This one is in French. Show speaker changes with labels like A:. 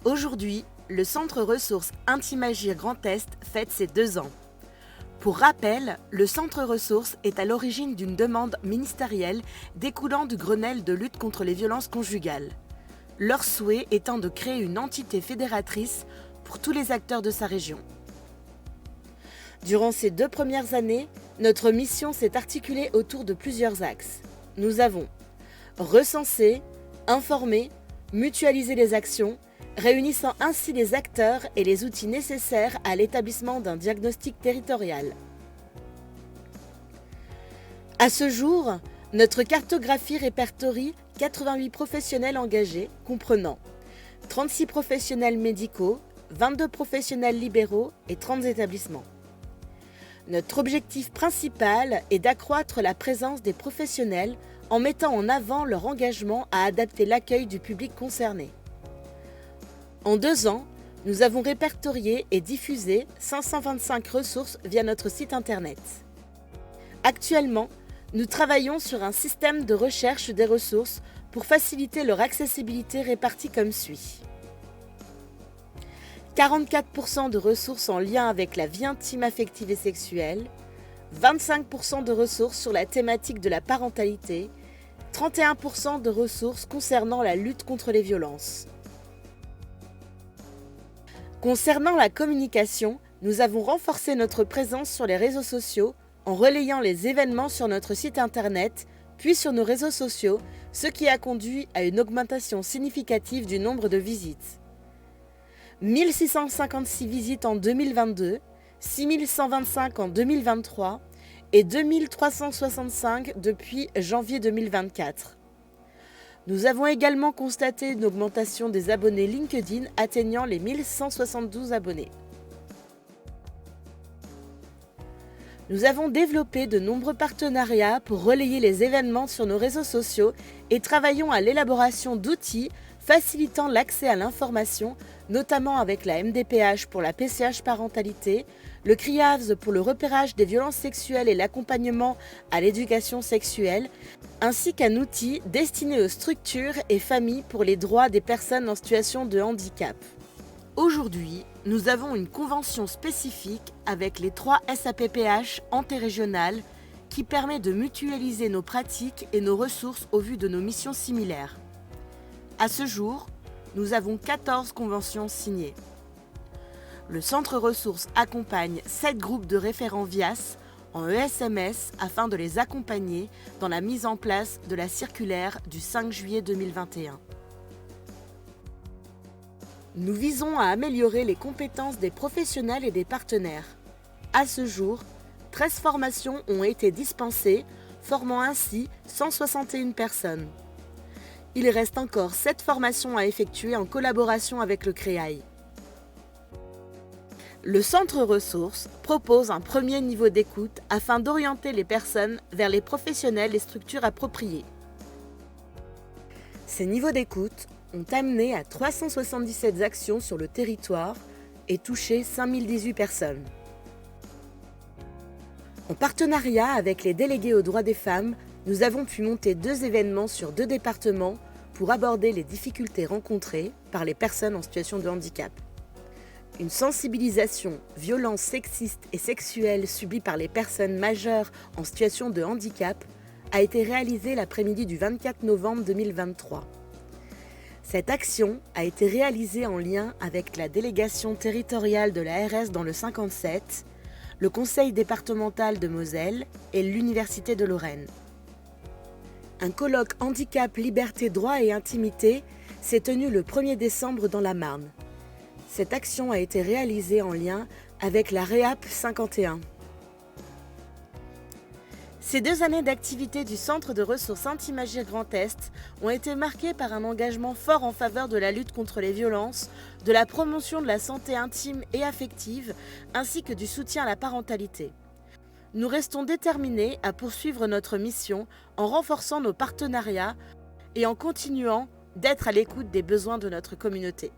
A: Aujourd'hui, le Centre Ressources Intimagir Grand Est fête ses 2 ans. Pour rappel, le Centre Ressources est à l'origine d'une demande ministérielle découlant du Grenelle de lutte contre les violences conjugales. Leur souhait étant de créer une entité fédératrice pour tous les acteurs de sa région. Durant ces 2 premières années, notre mission s'est articulée autour de plusieurs axes. Nous avons recensé, informé, mutualisé les actions, réunissant ainsi les acteurs et les outils nécessaires à l'établissement d'un diagnostic territorial. À ce jour, notre cartographie répertorie 88 professionnels engagés, comprenant 36 professionnels médicaux, 22 professionnels libéraux et 30 établissements. Notre objectif principal est d'accroître la présence des professionnels en mettant en avant leur engagement à adapter l'accueil du public concerné. En 2 ans, nous avons répertorié et diffusé 525 ressources via notre site internet. Actuellement, nous travaillons sur un système de recherche des ressources pour faciliter leur accessibilité répartie comme suit. 44% de ressources en lien avec la vie intime, affective et sexuelle, 25% de ressources sur la thématique de la parentalité, 31% de ressources concernant la lutte contre les violences. Concernant la communication, nous avons renforcé notre présence sur les réseaux sociaux en relayant les événements sur notre site internet, puis sur nos réseaux sociaux, ce qui a conduit à une augmentation significative du nombre de visites. 1656 visites en 2022, 6125 en 2023 et 2365 depuis janvier 2024. Nous avons également constaté une augmentation des abonnés LinkedIn atteignant les 1172 abonnés. Nous avons développé de nombreux partenariats pour relayer les événements sur nos réseaux sociaux et travaillons à l'élaboration d'outils facilitant l'accès à l'information, notamment avec la MDPH pour la PCH parentalité, le CRIAVS pour le repérage des violences sexuelles et l'accompagnement à l'éducation sexuelle, ainsi qu'un outil destiné aux structures et familles pour les droits des personnes en situation de handicap. Aujourd'hui, nous avons une convention spécifique avec les 3 SAPPH anterrégionales qui permet de mutualiser nos pratiques et nos ressources au vu de nos missions similaires. À ce jour, nous avons 14 conventions signées. Le Centre Ressources accompagne 7 groupes de référents VIAS en ESMS afin de les accompagner dans la mise en place de la circulaire du 5 juillet 2021. Nous visons à améliorer les compétences des professionnels et des partenaires. À ce jour, 13 formations ont été dispensées, formant ainsi 161 personnes. Il reste encore 7 formations à effectuer en collaboration avec le CREAI. Le Centre Ressources propose un premier niveau d'écoute afin d'orienter les personnes vers les professionnels et structures appropriées. Ces niveaux d'écoute ont amené à 377 actions sur le territoire et touché 5018 personnes. En partenariat avec les délégués aux droits des femmes, nous avons pu monter 2 événements sur 2 départements pour aborder les difficultés rencontrées par les personnes en situation de handicap. Une sensibilisation violences sexistes et sexuelles subies par les personnes majeures en situation de handicap a été réalisée l'après-midi du 24 novembre 2023. Cette action a été réalisée en lien avec la délégation territoriale de l'ARS dans le 57, le Conseil départemental de Moselle et l'Université de Lorraine. Un colloque handicap, liberté, droit et intimité s'est tenu le 1er décembre dans la Marne. Cette action a été réalisée en lien avec la REAP 51. Ces 2 années d'activité du Centre de ressources Intimagir Grand Est ont été marquées par un engagement fort en faveur de la lutte contre les violences, de la promotion de la santé intime et affective, ainsi que du soutien à la parentalité. Nous restons déterminés à poursuivre notre mission en renforçant nos partenariats et en continuant d'être à l'écoute des besoins de notre communauté.